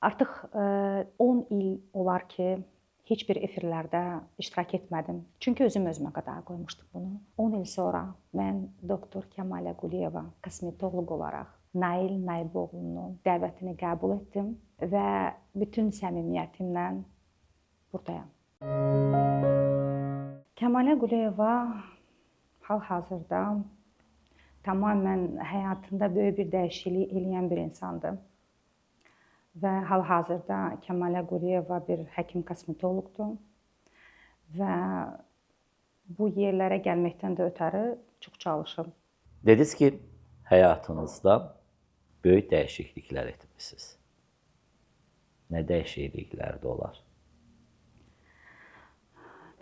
Artıq 10 il olar ki, heç bir efirlərdə iştirak etmədim. Çünki özümə qadağa qoymuşduq bunu. 10 il sonra mən doktor Kəmalə Quliyeva kosmetoloq olaraq Nail Naiboğlu'nun dəvətini qəbul etdim və bütün səmimiyyətimlə buradayam. Kəmalə Quliyeva hal-hazırda tamamilə həyatında böyük bir dəyişiklik eləyən bir insandır. Və hal-hazırda Kəmalə Quliyeva bir həkim kosmetoloqdur və bu yerlərə gəlməkdən də ötəri çox çalışıb. Dediniz ki, həyatınızda böyük dəyişikliklər etmişsiniz. Nə dəyişikliklərdir olar?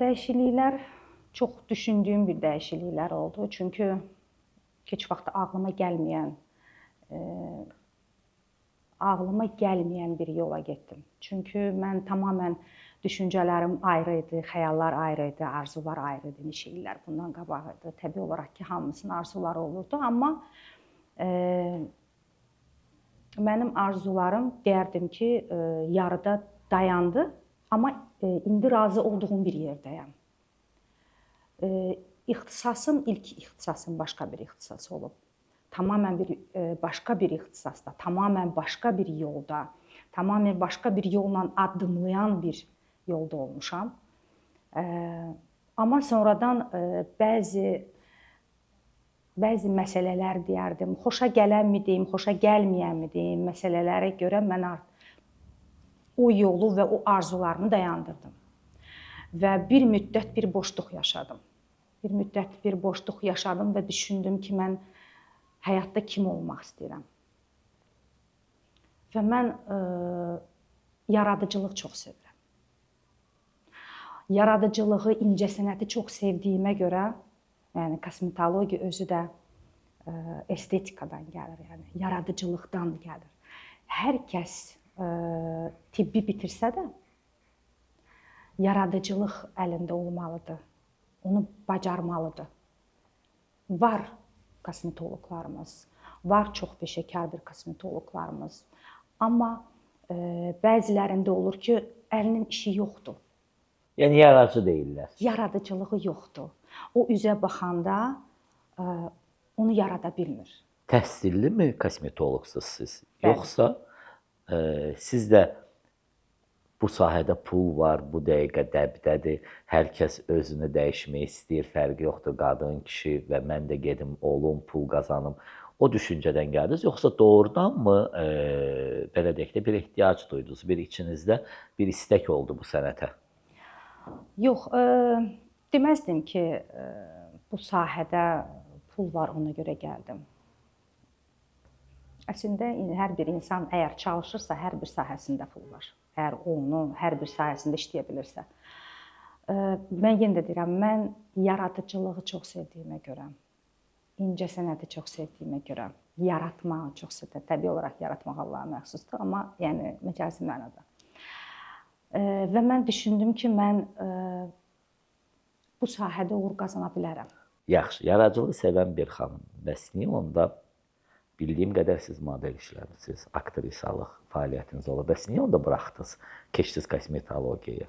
Dəyişikliklər çox düşündüyüm bir dəyişikliklər oldu. Çünki heç vaxt ağlıma gəlməyən bir yola getdim. Çünki mən tamamilə düşüncələrim ayrı idi, xəyallar ayrı idi, arzular ayrı idi. Neçə illər bundan qabaq idi. Təbii olaraq ki, hamısının arzuları olurdu. Amma mənim arzularım deyərdim ki, yarıda dayandı. Amma indi razı olduğum bir yerdəyəm. İxtisasım, ilk ixtisasım başqa bir ixtisas olub. Tamamilə başqa bir ixtisasda, tamamilə başqa bir yolda, tamamilə başqa bir yolla addımlayan bir yolda olmuşam. Amma sonradan bəzi məsələlər deyərdim, xoşa gələnmi deyim, xoşa gəlməyənmi deyim, məsələlərə görə mən o yolu və o arzularımı dayandırdım. Və bir müddət bir boşluq yaşadım. Və düşündüm ki, mən həyatda kim olmaq istəyirəm. Və mən yaradıcılıq çox sevirəm. Yaradıcılığı, incəsənəti çox sevdiyimə görə, yəni kosmetologiya özü də estetikadan gəlir, yəni yaradıcılıqdan gəlir. Hər kəs tibbi bitirsə də yaradıcılıq əlində olmalıdır. Onu bacarmalıdır. Var kosmetoloqlarımız, var çox peşəkar bir kosmetoloqlarımız. Amma bəzilərində olur ki, əlinin işi yoxdur. Yəni yaradıcı deyirlər. Yaradıcılığı yoxdur. O üzə baxanda onu yarada bilmir. Təhsilli mi kosmetoloqsuz siz? Bəli. Yoxsa siz də bu sahədə pul var, bu dəqiqə dəbdədir, hər kəs özünü dəyişmək istəyir, fərqi yoxdur, qadın, kişi və mən də gedim, olum, pul qazanım. O düşüncədən gəldiniz, yoxsa doğrudanmı, belə deyək də, bir ehtiyac duydunuz, bir içinizdə bir istək oldu bu sənətə? Yox, deməzdim ki, bu sahədə pul var, ona görə gəldim. Əslində, hər bir insan əgər çalışırsa, hər bir sahəsində pul var. Əgər onu hər bir sahəsində işləyə bilirsə. Mən yenə də deyirəm, mən yaradıcılığı çox sevdiyimə görə, incəsənəti çox sevdiyimə görə, yaratmağı çox sevdiyimə, təbii olaraq yaratmaq Allaha məxsusdur, amma yəni məcazi mənada. Və mən düşündüm ki, mən bu sahədə uğur qazana bilərəm. Yaxşı, yaradıcılığı sevən bir xanım. Bəs niyə onda bildiyim qədər siz model işləmisiniz, aktrisalıq fəaliyyətiniz olub. Bəs niyə onda buraxdınız, keçdiniz kosmetologiyaya?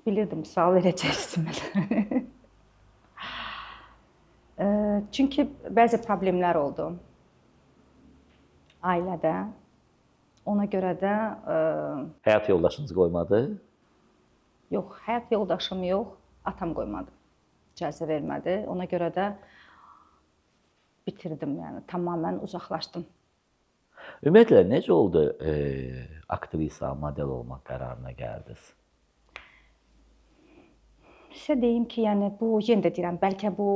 Bilirdim, sual verəcəksiniz mənə. Çünki bəzi problemlər oldu ailədə. Ona görə də... Həyat yoldaşınız qoymadı? Yox, həyat yoldaşım yox, atam qoymadı. İcazə vermədi. Ona görə də bitirdim, yəni tamamilə uzaqlaşdım. Ümumiyyətlə, necə oldu aktrisa, model olmaq qərarına gəldiniz? Sizə deyim ki, yəni bu, yenə də deyirəm, bəlkə bu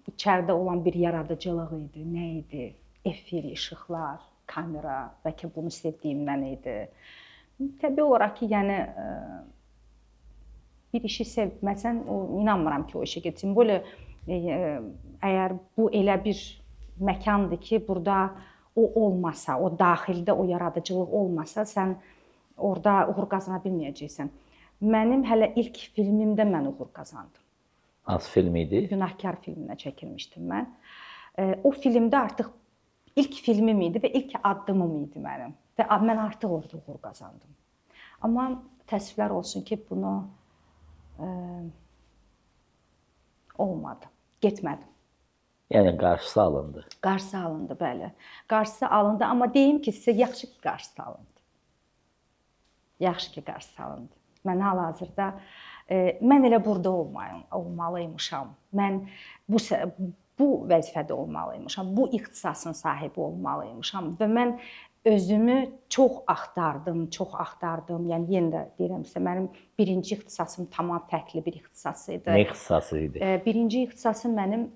içəridə olan bir yaradıcılıq idi, nə idi? Efir, işıqlar, kamera, bəlkə bunu sevdiyimdən idi. Təbii olaraq ki, yəni bir işi sevməsən, inanmıram ki, o işə getsin. Böyle əgər bu elə bir məkandır ki, burada o olmasa, o daxildə o yaradıcılıq olmasa, sən orada uğur qazana bilməyəcəksən. Mənim hələ ilk filmimdə mən uğur qazandım. Hansı film idi? Günahkar filminə çəkilmişdim mən. O filmdə artıq ilk filmim idi və ilk addımım idi mənim. Və mən artıq orada uğur qazandım. Amma təəssüflər olsun ki, bunu olmadı. Getmədim. Yəni qarşısı alındı. Qarşısı alındı, bəli. Qarşısı alındı, amma deyim ki, sizə yaxşı ki, qarşısı alındı. Yaxşı ki, qarşısı alındı. Mən hal-hazırda mən elə burada olmalıymışam. Mən bu vəzifədə olmalıymışam. Bu ixtisasın sahibi olmalıymışam və mən özümü çox axtardım. Yəni yenə də deyirəm sizə, mənim birinci ixtisasım tamam fərqli bir ixtisas idi. Nə ixtisası idi? Birinci ixtisasım mənim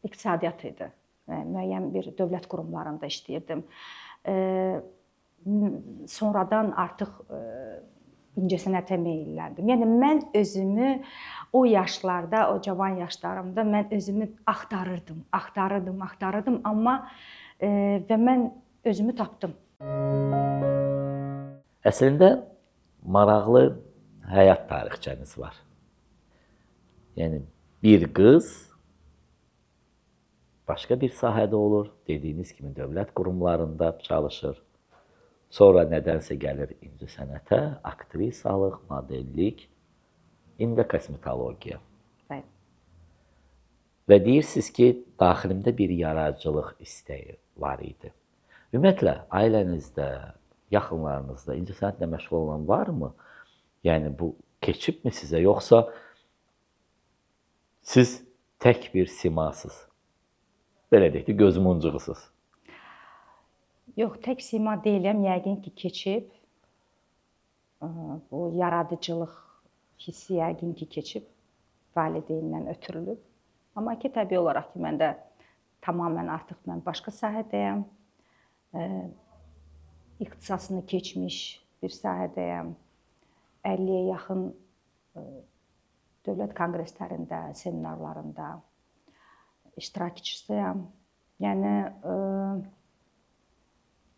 iqtisadiyyat idi. Müəyyən bir dövlət qurumlarında işləyirdim. Sonradan artıq incəsənətə meyləndim. Yəni mən özümü o yaşlarda, o cavan yaşlarımda mən özümü axtarırdım, amma və mən özümü tapdım. Əslində maraqlı həyat tarixçəniz var. Yəni bir qız başqa bir sahədə olur, dediyiniz kimi dövlət qurumlarında çalışır. Sonra nədənsə gəlir incəsənətə, aktrisalıq, modellik, indi kosmetologiya. Bəli. Və deyirsiniz ki, daxilimdə bir yaradıcılıq istəyi var idi. Ümumiyyətlə, ailənizdə, yaxınlarınızda incəsənətlə məşğul olan varmı? Yəni, bu keçibmi sizə, yoxsa siz tək bir simasız? Belə deyək ki, gözmuncuğusuz. Yox, tək sima deyiləm, yəqin ki, keçib. Bu yaradıcılıq hissi yəqin ki, keçib. Valideyndən ötürülüb. Amma ki, təbii olaraq ki, mən də tamamilə artıq mən başqa sahədəyəm. İxtisasını keçmiş bir sahədəyəm. 50-yə yaxın dövlət konqreslərində, seminarlarında iştirakçısıyam. Yəni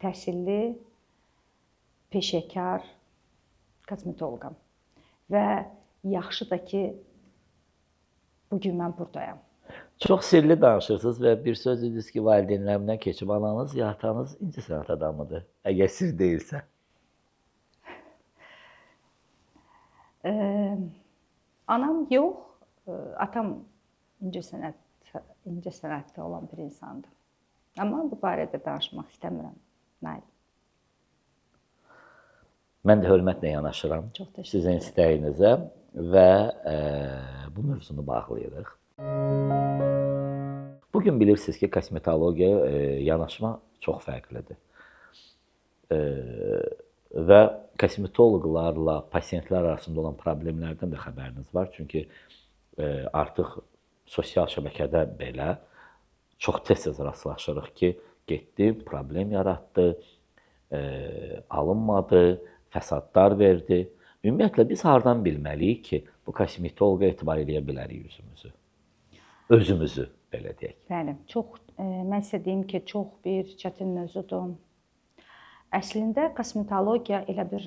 təhsilli, peşəkar kosmetoloqam və yaxşı da ki, bugün mən buradayam. Çox sirli danışırsınız və bir söz dediniz ki, valideynlərimdən keçib ananız ya atanız incəsənət adamıdır, əgər sir deyilsə. Anam yox, atam incəsənətdə olan bir insandır. Amma bu barədə danışmaq istəmirəm. Nail. Mən də hörmətlə yanaşıram sizin istəyinizə və bu mövzunu bağlayırıq. Bugün bilirsiniz ki, kosmetologiya yanaşma çox fərqlidir. Və kosmetoloqlarla pasiyentlər arasında olan problemlərdən də xəbəriniz var. Çünki artıq sosial şəbəkədə belə çox tez-tez rastlaşırıq ki, getdi, problem yaratdı, alınmadı, fəsadlar verdi. Ümumiyyətlə, biz hardan bilməliyik ki, bu kosmetoloqa etibar edə bilərik üzümüzü? Özümüzü, belə deyək. Bəli, mən sizə deyim ki, çox bir çətin mövzudur. Əslində, kosmetologiya elə bir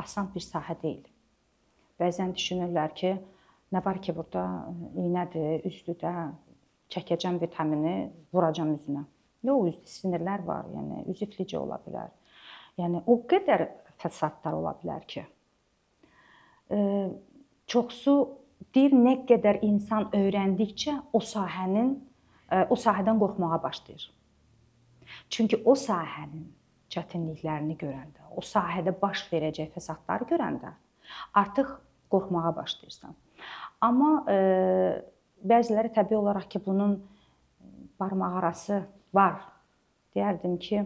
asan bir sahə deyil. Bəzən düşünürlər ki, nə var ki, burada iynədir, üzdür də, çəkəcəm vitamini, vuracam üzünə. Yox, üzdə sinirlər var, yəni üz iflici ola bilər. Yəni o qədər fəsadlar ola bilər ki. Çoxsu deyir, nə qədər insan öyrəndikcə o sahədən qorxmağa başlayır. Çünki o sahənin çətinliklərini görəndə, o sahədə baş verəcək fəsadları görəndə artıq qorxmağa başlayırsan. Amma bəziləri təbii olaraq ki, bunun barmaq arası var. Deyərdim ki,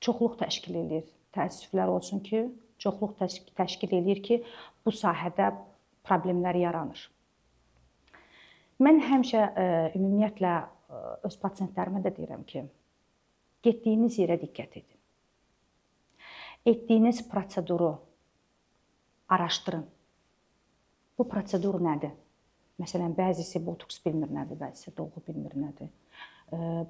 çoxluq təşkil edir. Təəssüflər olsun ki, çoxluq təşkil edir ki, bu sahədə problemlər yaranır. Mən həmişə ümumiyyətlə öz pasiyentlərimə də deyirəm ki, getdiyiniz yerə diqqət edin. Etdiyiniz proseduru araşdırın. Bu prosedur nədir? Məsələn, bəzisi botoks bilmir nədir, bəzisi dolğu bilmir nədir.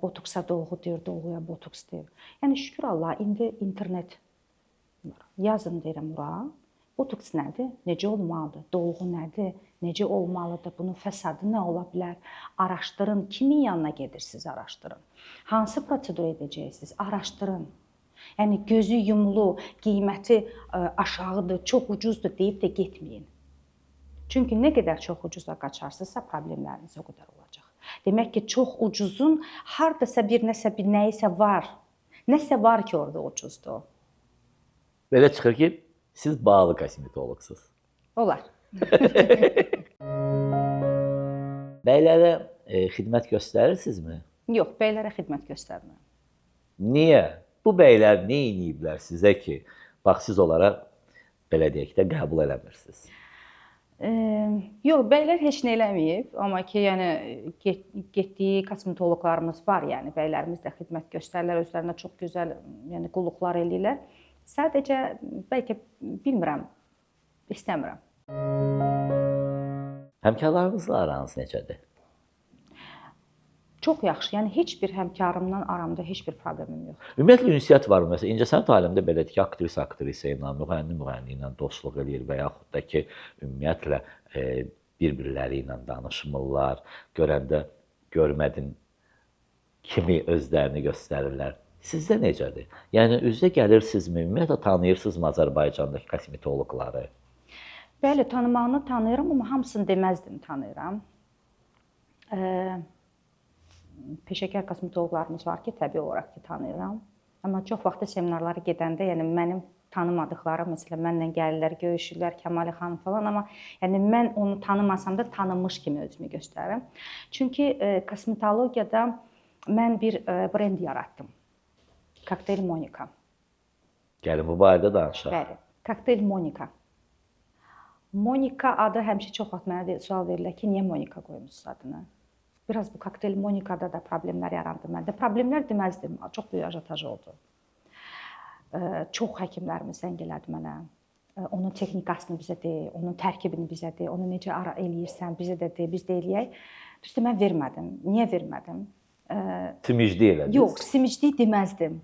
Botoksa dolğu deyir, dolğuya botoks deyir. Yəni şükür Allah, indi internet var. Yazın deyirəm ora. Botoks nədir? Necə olmalıdır? Dolğu nədir? Necə olmalıdır? Bunun fəsadı nə ola bilər? Araşdırın. Kimin yanına gedirsiniz, araşdırın. Hansı prosedur edəcəksiniz? Araşdırın. Yəni gözü yumulu, qiyməti aşağıdır, çox ucuzdur deyib də getməyin. Çünki nə qədər çox ucuza qaçarsınızsa problemləriniz o qədər olacaq. Demək ki, çox ucuzun hardasa bir nəyisə var. Nəsə var ki, orada ucuzdur. Belə çıxır ki, siz bağlı kosmetoloqsuz. Olar. Bəylərə xidmət göstərirsinizmi? Yox, bəylərə xidmət göstərmirəm. Niyə? Bu bəylər nə ediblər sizə ki, bax siz onlara belə deyək də qəbul eləmirsiniz? Yox, bəylər heç nə eləməyib, amma ki, yəni getdiyi kosmetoloqlarımız var, yəni bəylərimiz də xidmət göstərirlər, özlərinə çox gözəl, yəni qulluqlar eləyirlər. Sadəcə bəlkə bilmirəm, istəmirəm. Həmkarlarınızla aranız necədir? Çox yaxşı. Yəni heç bir həmkarımla aramda heç bir problemim yoxdur. Ümumiyyətlə ünsiyyət var mı? Məsələn, incəsənət aləmində belədir ki, aktrisa ilə, müğənni ilə dostluq eləyir və yaxud da ki, ümumiyyətlə bir-birləri ilə danışmırlar, görəndə görmədin kimi özlərini göstərirlər. Sizdə necədir? Yəni üzə gəlirsinizmi? Ümumiyyətlə tanıyırsınızmı Azərbaycandakı kosmetoloqları? Bəli, tanımağını tanıyıram, amma hamısını deməzdim tanıyıram. Peşəkar kosmetoloqlarımız var ki, təbii olaraq ki, tanıyıram. Amma çox vaxt seminarlara gedəndə, yəni mənim tanımadıqlarım, məsələn, mənlə gəlirlər, görüşürlər, Kəmalə xanım falan, amma yəni mən onu tanımasam da tanınmış kimi özümü göstərirəm. Çünki kosmetologiyada mən bir brend yaratdım. Kokteyl Monika. Gəlin bu barədə danışaq. Bəli, Kokteyl Monika. Monika adı həmişə çox vaxt mənə sual verirlər ki, niyə Monika qoymusunuz adını? Biraz bu Kokteyl Monikada da problemlər yarandı məndə. Problemlər deməzdim, çox böyük ajotaj oldu. Çox həkimlərimiz zəng elədi mənə. Onun texnikasını bizə de, onun tərkibini bizə de, onu necə eləyirsən, bizə də de, biz də eləyək. Düzdür, mən vermədim. Niyə vermədim? Simiclik elədiniz? Yox, simiclik deməzdim.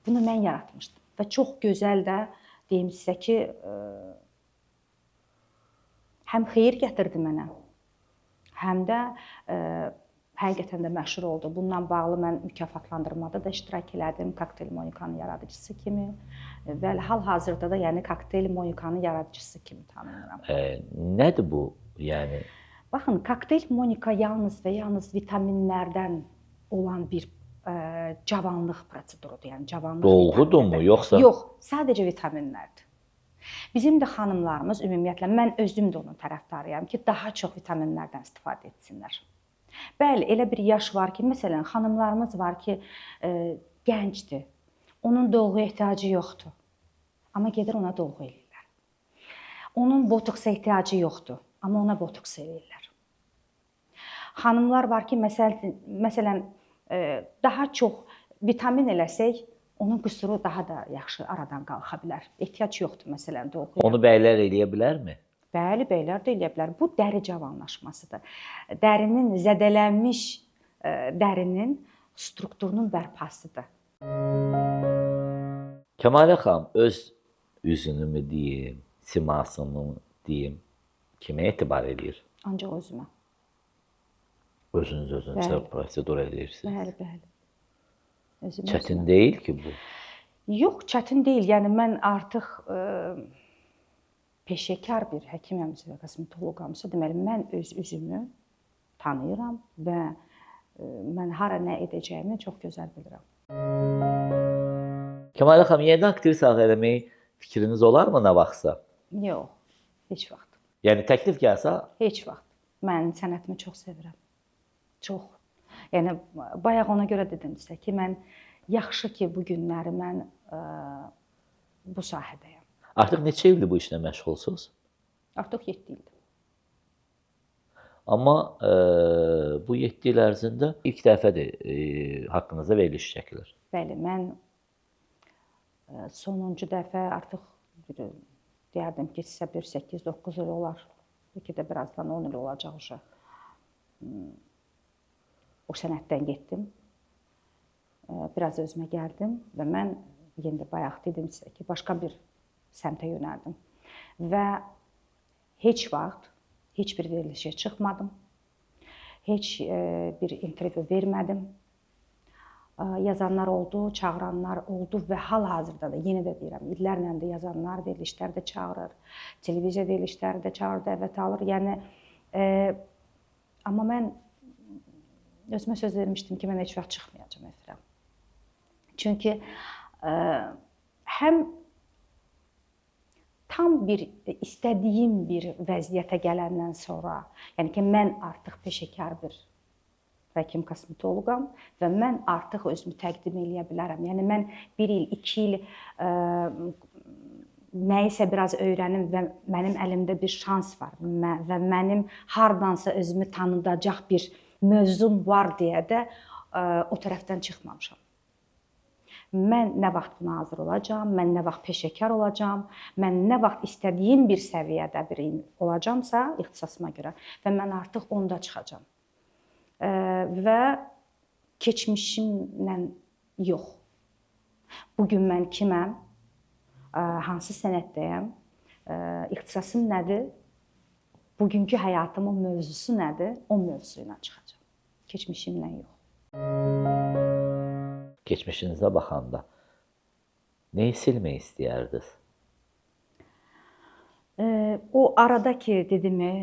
Bunu mən yaratmışdım. Və çox gözəl də deyim sizə ki, həm xeyir gətirdi mənə, həm də həqiqətən də məşhur oldu. Bununla bağlı mən mükafatlandırmada da iştirak elədim Kokteyl Monikanın yaradıcısı kimi və hal-hazırda da yəni Kokteyl Monikanın yaradıcısı kimi tanınıram. Nədir bu? Yəni baxın, Kokteyl Monika yalnız və yalnız vitaminlərdən olan bir cavanlıq prosedurudur. Yəni cavanlıq dolğudurmu yoxsa? Yox, sadəcə vitaminlərdir. Bizim də xanımlarımız ümumiyyətlə mən özüm də onun tərəfdarıyam ki, daha çox vitaminlərdən istifadə etsinlər. Bəli, elə bir yaş var ki, məsələn, xanımlarımız var ki, gəncdir. Onun dolğuya ehtiyacı yoxdur. Amma gedir ona dolğu eləyirlər. Onun botoksa ehtiyacı yoxdur, amma ona botoks eləyirlər. Xanımlar var ki, məsələn, daha çox vitamin eləsək, onun qüsuru daha da yaxşı aradan qalxa bilər. Ehtiyac yoxdur məsələn dolğuya. Onu bəylər eləyə bilərmi? Bəli, bəylər də eləyə bilər. Bu dəri cavanlaşmasıdır. Dərinin zədələnmiş dərinin strukturunun bərpasıdır. Kəmalə xanım öz üzünümü deyim, simasını deyim, kimə etibar edir? Ancaq özümə. Özünüz özünüzə prosedur edirsiniz. Bəli, bəli. Özümə. Çətin deyil ki bu. Yox, çətin deyil. Yəni mən artıq peşəkar bir həkiməmsə və kosmetoloqamsa, deməli mən öz üzümü tanıyıram və mən hara nə edəcəyimi çox gözəl bilirəm. Kəmalə xanım, yeni aktrisa eləmək fikriniz olarmı nə vaxtsa? Yox, heç vaxt. Yəni təklif gəlsə? Heç vaxt. Mən sənətimi çox sevirəm. Çox. Yəni bayaq ona görə dedim sizə ki, mən yaxşı ki bu günləri mən bu sahədəyəm. Artıq neçə ildir bu işlə məşğulsunuz? Artıq 7 ildir. Amma bu 7 il ərzində ilk dəfədir haqqınızda veriliş çəkilir. Bəli, mən sonuncu dəfə artıq deyərdim ki, sizə bir 8-9 il olar. Bəlkə də birazdan 10 il olacaq uşaq. O sənətdən getdim. Biraz özümə gəldim və mən yenə də bayaq dedim sizə ki, başqa bir səmtə yönəldim. və heç vaxt heç bir verilişə çıxmadım. Heç bir intervyu vermədim. Yazanlar oldu, çağıranlar oldu və hal-hazırda da yenə də deyirəm, illərlə də yazanlar verilişlərdə çağırır, televiziya verilişlərində çağırır, dəvət alır. Yəni amma mən özümə söz vermişdim ki, mən heç vaxt çıxmayacağam efirə. Çünki həm tam bir istədiyim bir vəziyyətə gələndən sonra, yəni ki, mən artıq peşəkar bir həkim kosmetoloqam və mən artıq özümü təqdim edə bilərəm. Yəni mən 1 il, 2 il nəyisə biraz öyrənim və mənim əlimdə bir şans var və mənim hardansa özümü tanıdacaq bir mövzum var deyə də o tərəfdən çıxmamışam. Mən nə vaxt buna hazır olacağam, mən nə vaxt peşəkar olacağam, mən nə vaxt istədiyim bir səviyyədə bir olacamsa ixtisasıma görə və mən artıq onda çıxacağam. Və keçmişimlə yox. Bugün mən kiməm, hansı sənətdəyəm, ixtisasım nədir, bugünkü həyatımın mövzusu nədir, o mövzu ilə çıxacağam. Keçmişimlə yox. Keçmişinizə baxanda nəyi silmək istəyərdiniz? O aradakı dedimi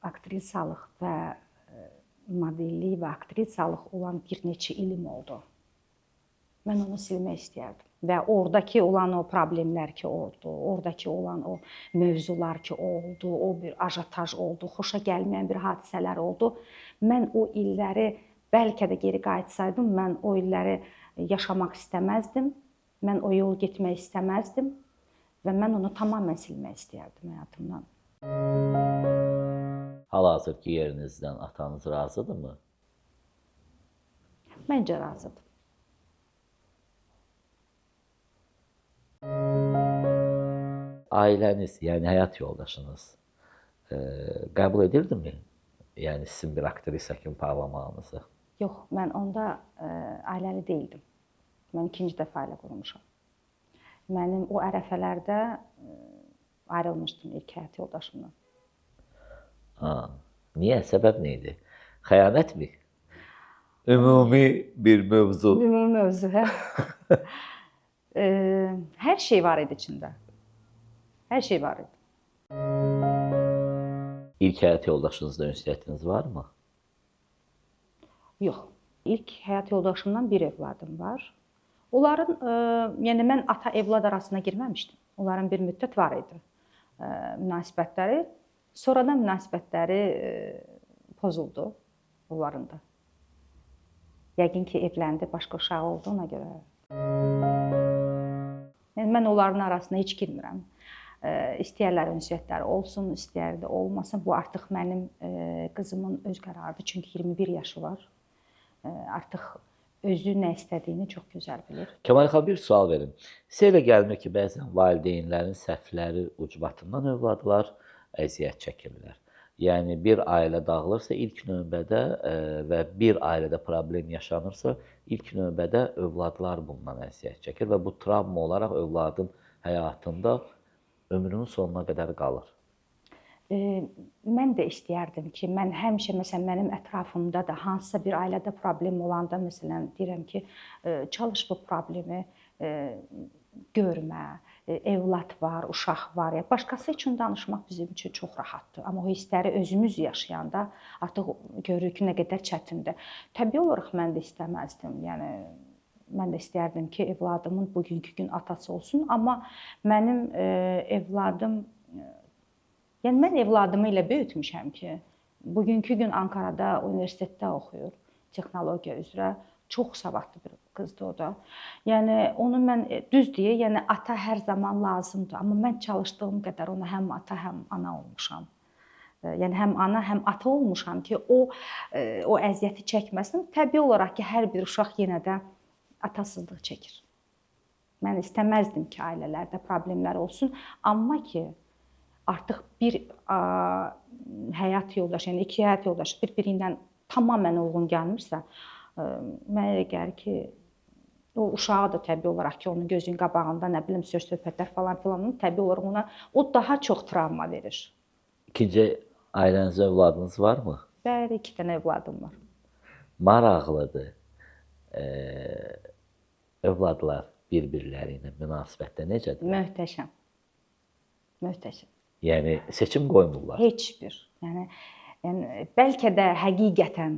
aktrisalıq və modellik və aktrisalıq olan bir neçə ilim oldu. Mən onu silmək istəyərdim. Və oradakı olan o problemlər ki oldu, oradakı olan o mövzular ki oldu, o bir ajataj oldu, xoşa gəlməyən bir hadisələr oldu. Mən o illəri bəlkə də geri qayıtsaydım, mən o illəri yaşamaq istəməzdim. Mən o yolu getmək istəməzdim və mən onu tamamilə silmək istəyərdim həyatımdan. Hal-hazırki yerinizdən atanız razıdırmı? Məncə razıdır. Ailəniz, yəni həyat yoldaşınız qəbul edirdimi? Yəni sizin bir aktrisa kimi parlamağınızı? Yox, mən onda ailəli deyildim. Mən ikinci dəfə ailə qurmuşam. Mənim o ərəfələrdə ayrılmışdım ilk həyat yoldaşımdan. Niyə? Səbəb nə idi? Xəyanətmi? Ümumi bir mövzu. Ümumi mövzu, hə? Hər şey var idi içində. Hər şey var idi. İlk həyat yoldaşınızla ünsiyyətiniz varmı? Yox. İlk həyat yoldaşımdan bir övladım var. Onların, yəni mən ata-evlad arasına girməmişdim. Onların bir müddət var idi münasibətləri. Sonradan münasibətləri pozuldu onların da. Yəqin ki, evləndi, başqa uşağı oldu ona görə. Yəni mən onların arasına heç girmirəm. İstəyərlər ünsiyyətləri olsun, istəyər də olmasın. Bu artıq mənim qızımın öz qərarıdır. Çünki 21 yaşı var. Artıq özü nə istədiyini çox gözəl bilir. Kəmal xan, bir sual verin. Sizə elə gəlmir ki, bəzən valideynlərin səhvləri ucbatından övladlar əziyyət çəkirlər. Yəni bir ailə dağılırsa ilk növbədə və bir ailədə problem yaşanırsa ilk növbədə övladlar bundan əziyyət çəkir və bu travma olaraq övladın həyatında ömrünün sonuna qədər qalır. Mən də istəyərdim ki, mən həmişə məsələn mənim ətrafımda da hansısa bir ailədə problem olanda məsələn deyirəm ki, çalış bu problemi görmə, evlad var, uşaq var, ya başqası üçün danışmaq bizim üçün çox rahatdır. Amma o hissləri özümüz yaşayanda artıq görürük ki, nə qədər çətindir. Təbii olaraq mən də istəməzdim. Yəni mən də istərdim ki, evladımın bugünkü gün atası olsun, amma mənim evladım, yəni mən evladımı elə böyütmüşəm ki, bugünkü gün Ankarada universitetdə oxuyur, texnologiya üzrə. Çox savadlı bir qızdır o da. Yəni onu mən düz deyə, yəni ata hər zaman lazımdır, amma mən çalışdığım qədər ona həm ata, həm ana olmuşam. Yəni həm ana, həm ata olmuşam ki, o əziyyəti çəkməsin. Təbii olaraq ki, hər bir uşaq yenə də atasızlıq çəkir. Mən istəməzdim ki, ailələrdə problemlər olsun, amma ki artıq bir həyat yoldaşı, yəni iki həyat yoldaşı bir-birindən tamamilə uyğun gəlmirsə, mənə elə gəlir ki, O uşağa da təbii olaraq ki, onun gözünün qabağında nə bilim söz-söhbətlər falan filan təbii olaraq ona o daha çox travma verir. İkinci ailənizdə övladınız varmı? Bəli, 2 dənə övladım var. Maraqlıdır. Övladlar bir-birləri ilə münasibətdə necədir? Möhtəşəm. Möhtəşəm. Yəni seçim qoymurlar. Heç bir. Yəni bəlkə də həqiqətən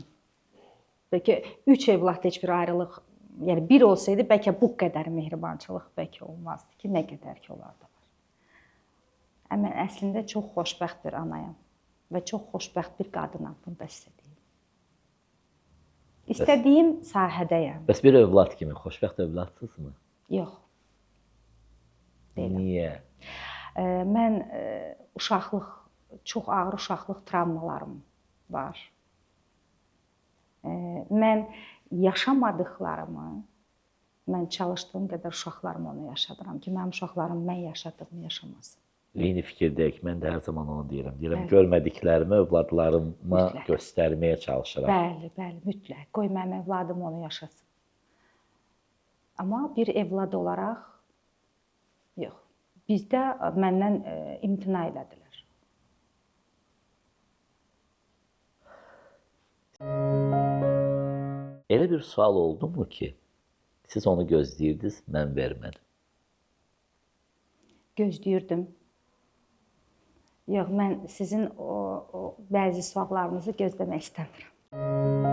bəlkə 3 övlad heç bir ayrılıq, yəni bir olsaydı bəlkə bu qədər mehribançılıq bəlkə olmazdı ki, nə qədər ki onlarda var. Mən əslində çox xoşbəxt bir anayam və çox xoşbəxt bir qadınam, bunu da sizə deyim. İstədiyim sahədəyəm. Bəs bir övlad kimi xoşbəxt övladsınızmı? Yox. Deyiləm. Niyə? Mən uşaqlıq, çox ağır uşaqlıq travmalarım var. Mən yaşamadıqlarımı, mən çalışdığım qədər uşaqlarıma onu yaşadıram ki, mənim uşaqlarım mən yaşadığımı yaşamasın. Eyni fikirdəyik. Mən də hər zaman onu deyirəm. Deyirəm, görmədiklərimi övladlarıma göstərməyə çalışıram. Bəli, bəli, mütləq. Qoy mənim övladım onu yaşasın. Amma bir evlad olaraq yox. Bizdə məndən imtina elədilər. Elə bir sual oldumu ki, siz onu gözləyirdiniz, mən vermədim. Gözləyirdim. Yox, mən sizin o bəzi suallarınızı gözləmək istəmirəm.